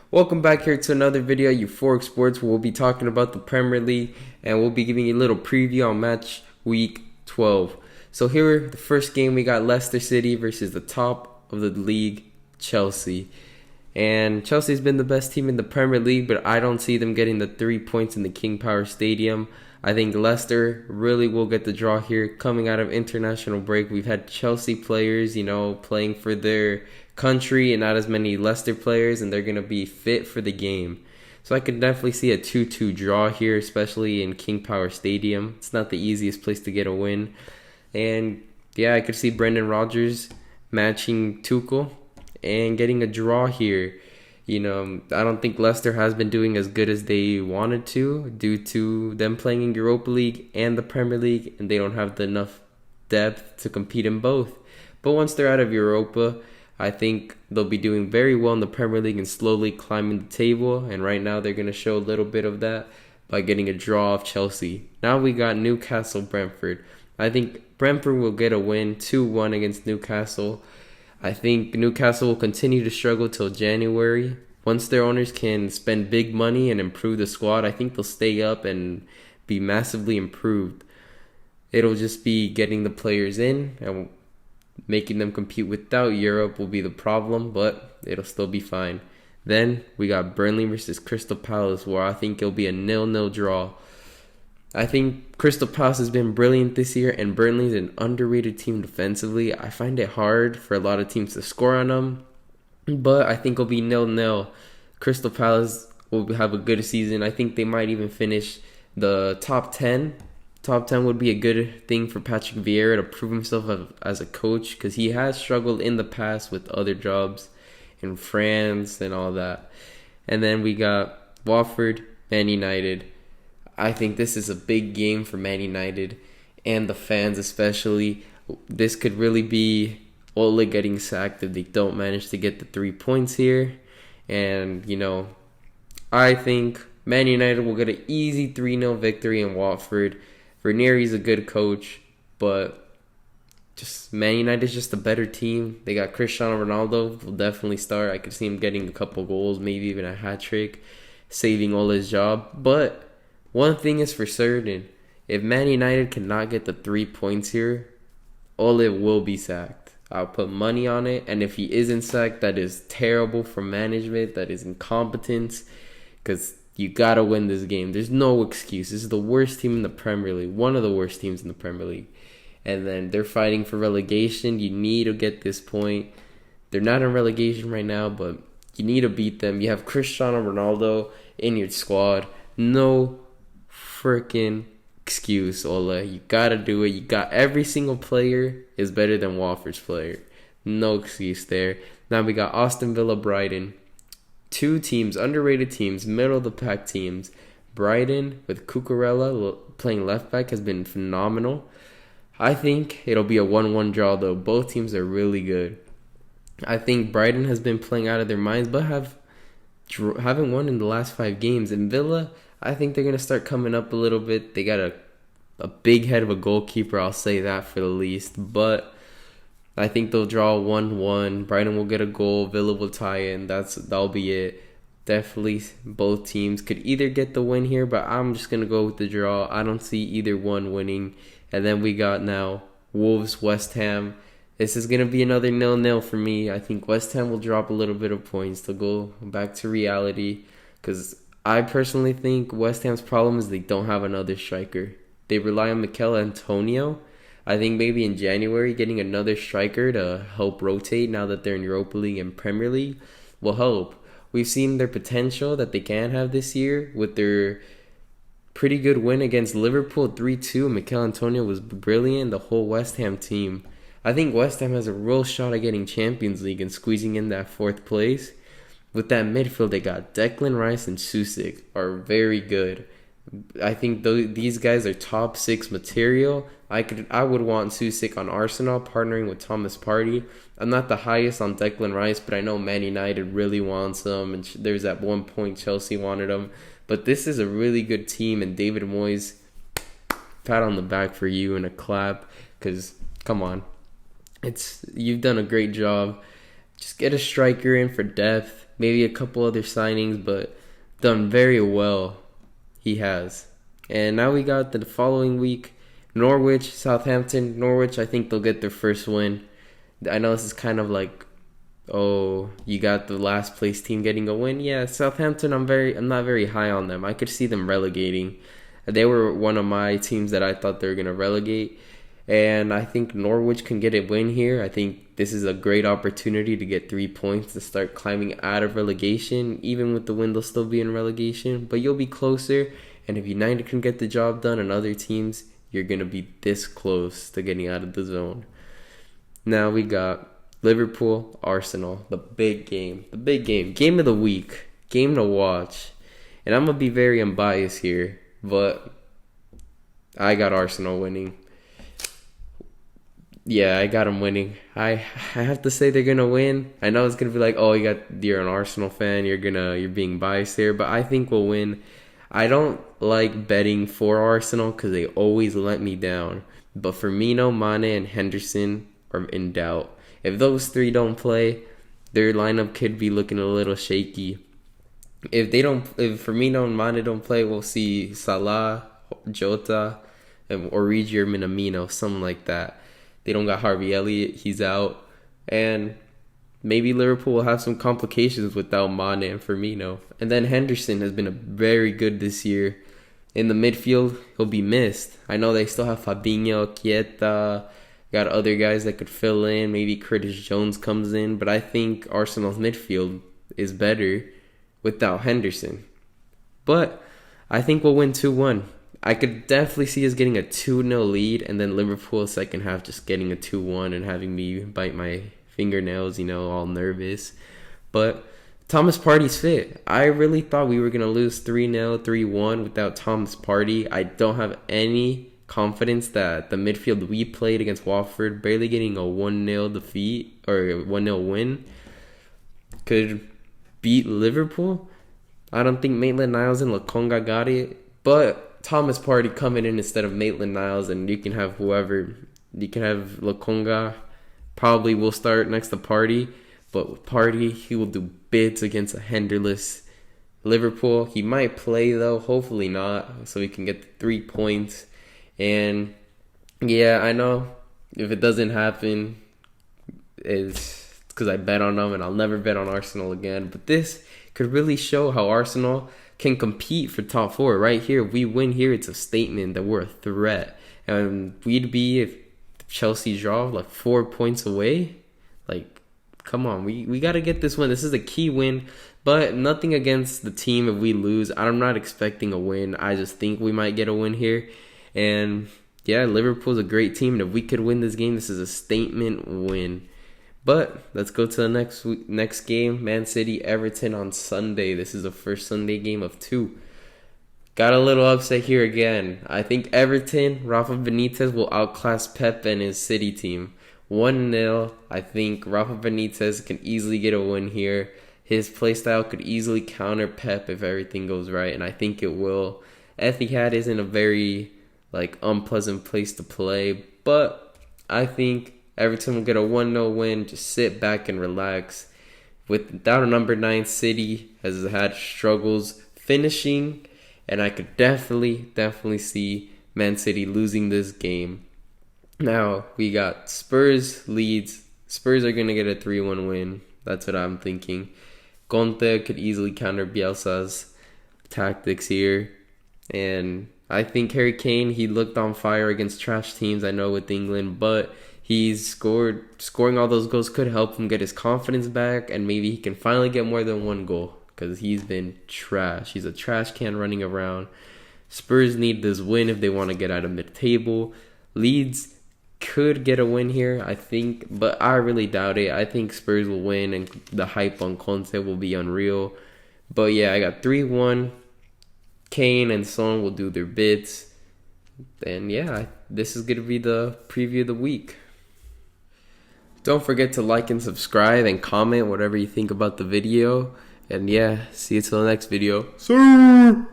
Welcome back here to another video, Euphoric Sports, where we'll be talking about the Premier League and we'll be giving you a little preview on match week 12. So here, the first game, we got Leicester City versus the top of the league, Chelsea. And Chelsea's been the best team in the Premier League, but I don't see them getting the 3 points in the King Power Stadium. I think Leicester really will get the draw here. Coming out of international break, we've had Chelsea players, playing for their country and not as many Leicester players, and they're going to be fit for the game. So I could definitely see a 2-2 draw here, especially in King Power Stadium. It's not the easiest place to get a win. And yeah, I could see Brendan Rodgers matching Tuchel and getting a draw here. I don't think Leicester has been doing as good as they wanted to due to them playing in Europa League and the Premier League, and they don't have enough depth to compete in both. But once they're out of Europa, I think they'll be doing very well in the Premier League and slowly climbing the table, and right now they're going to show a little bit of that by getting a draw off Chelsea. Now we got Newcastle-Brentford. I think Brentford will get a win 2-1 against Newcastle. I think Newcastle will continue to struggle till January. Once their owners can spend big money and improve the squad, I think they'll stay up and be massively improved. It'll just be getting the players in and making them compete without Europe will be the problem, but it'll still be fine. Then we got Burnley versus Crystal Palace, where I think it'll be a 0-0 draw. I think Crystal Palace has been brilliant this year, and Burnley's an underrated team defensively. I find it hard for a lot of teams to score on them, but I think it'll be 0-0. Crystal Palace will have a good season. I think they might even finish the top 10. Top 10 would be a good thing for Patrick Vieira to prove himself as a coach, because he has struggled in the past with other jobs in France and all that. And then we got Watford, Man United. I think this is a big game for Man United and the fans especially. This could really be Ole getting sacked if they don't manage to get the 3 points here. And, I think Man United will get an easy 3-0 victory in Watford. Ranieri's a good coach, but just Man United is just a better team. They got Cristiano Ronaldo, will definitely start. I could see him getting a couple goals, maybe even a hat trick, saving Ole's job. But one thing is for certain, if Man United cannot get the 3 points here, Ole will be sacked. I'll put money on it, and if he isn't sacked, that is terrible for management. That is incompetence, because you gotta win this game. There's no excuse. This is the worst team in the Premier League. One of the worst teams in the Premier League. And then they're fighting for relegation. You need to get this point. They're not in relegation right now, but you need to beat them. You have Cristiano Ronaldo in your squad. No freaking excuse, Ole. You gotta do it. You got every single player is better than Watford's player. No excuse there. Now we got Aston Villa, Brighton. Two teams, underrated teams, middle of the pack teams. Brighton with Cucurella playing left back has been phenomenal. I think it'll be a 1-1 draw though. Both teams are really good. I think Brighton has been playing out of their minds, but haven't won in the last 5 games. And Villa, I think they're gonna start coming up a little bit. They got a big head of a goalkeeper, I'll say that for the least. But I think they'll draw 1-1. Brighton will get a goal. Villa will tie in. That'll be it. Definitely both teams could either get the win here, but I'm just going to go with the draw. I don't see either one winning. And then we got now Wolves, West Ham. This is going to be another 0-0 for me. I think West Ham will drop a little bit of points to go back to reality, because I personally think West Ham's problem is they don't have another striker. They rely on Mikel Antonio. I think maybe in January getting another striker to help rotate now that they're in Europa League and Premier League will help. We've seen their potential that they can have this year with their pretty good win against Liverpool 3-2. Mikel Antonio was brilliant, the whole West Ham team. I think West Ham has a real shot at getting Champions League and squeezing in that 4th place. With that midfield, they got Declan Rice and Soucek are very good. I think these guys are top 6 material. I would want Soucek on Arsenal, partnering with Thomas Partey. I'm not the highest on Declan Rice, but I know Man United really wants him, and there's at one point Chelsea wanted him. But this is a really good team, and David Moyes, pat on the back for you and a clap, because come on, you've done a great job. Just get a striker in for depth. maybe a couple other signings, but done very well. He has. And now we got the following week, Norwich, Southampton. Norwich, I think they'll get their first win. I know this is kind of like, oh, you got the last place team getting a win. Yeah, Southampton, I'm not very high on them. I could see them relegating. They were one of my teams that I thought they were going to relegate. And I think Norwich can get a win here. I think this is a great opportunity to get 3 points to start climbing out of relegation. Even with the win, they'll still be in relegation. But you'll be closer. And if United can get the job done and other teams, you're going to be this close to getting out of the zone. Now we got Liverpool, Arsenal, the big game. Game of the week. Game to watch. And I'm going to be very unbiased here, but I got Arsenal winning. Yeah, I got them winning. I have to say they're going to win. I know it's going to be like, oh, you're an Arsenal fan, you're being biased there, but I think we'll win. I don't like betting for Arsenal because they always let me down. But Firmino, Mane, and Henderson are in doubt. If those three don't play, their lineup could be looking a little shaky. If Firmino and Mane don't play, we'll see Salah, Jota, and Origi or Minamino, something like that. They don't got Harvey Elliott, he's out. And maybe Liverpool will have some complications without Mane and Firmino. And then Henderson has been very good this year. In the midfield, he'll be missed. I know they still have Fabinho, Chiesa, got other guys that could fill in. Maybe Curtis Jones comes in. But I think Arsenal's midfield is better without Henderson. But I think we'll win 2-1. I could definitely see us getting a 2-0 lead, and then Liverpool second half just getting a 2-1 and having me bite my fingernails, all nervous. But Thomas Partey's fit. I really thought we were going to lose 3-0, 3-1 without Thomas Partey. I don't have any confidence that the midfield we played against Watford, barely getting a 1-0 defeat or a 1-0 win, could beat Liverpool. I don't think Maitland-Niles and Lokonga got it, but Thomas Partey coming in instead of Maitland-Niles, and you can have whoever. You can have Lokonga. Probably will start next to Partey, but with Partey, he will do bits against a Henderless Liverpool. He might play though, hopefully not, so we can get the 3 points. And yeah, I know if it doesn't happen, it's because I bet on them, and I'll never bet on Arsenal again. But this could really show how Arsenal can compete for top 4 right here. If we win here, it's a statement that we're a threat. And we'd be, if Chelsea draw, like 4 points away. Like, come on, we got to get this win. This is a key win, but nothing against the team if we lose. I'm not expecting a win. I just think we might get a win here. And yeah, Liverpool's a great team, and if we could win this game, this is a statement win. But let's go to the next game, Man City, Everton on Sunday. This is the first Sunday game of 2. Got a little upset here again. I think Everton, Rafa Benitez will outclass Pep and his City team. 1-0. I think Rafa Benitez can easily get a win here. His playstyle could easily counter Pep if everything goes right, and I think it will. Etihad isn't a very unpleasant place to play, but I think Everton will get a 1-0 win. Just sit back and relax. Without a number 9, City has had struggles finishing, and I could definitely see Man City losing this game. Now, we got Spurs, Leeds. Spurs are going to get a 3-1 win. That's what I'm thinking. Conte could easily counter Bielsa's tactics here. And I think Harry Kane, he looked on fire against trash teams, I know, with England, but he's scoring all those goals could help him get his confidence back, and maybe he can finally get more than 1 goal, because he's been trash. He's a trash can running around. Spurs need this win if they want to get out of mid-table. Leeds could get a win here, I think, but I really doubt it. I think Spurs will win, and the hype on Conte will be unreal. But yeah, I got 3-1. Kane and Son will do their bits. And yeah, this is going to be the preview of the week. Don't forget to like and subscribe and comment whatever you think about the video. And yeah, see you till the next video. See you.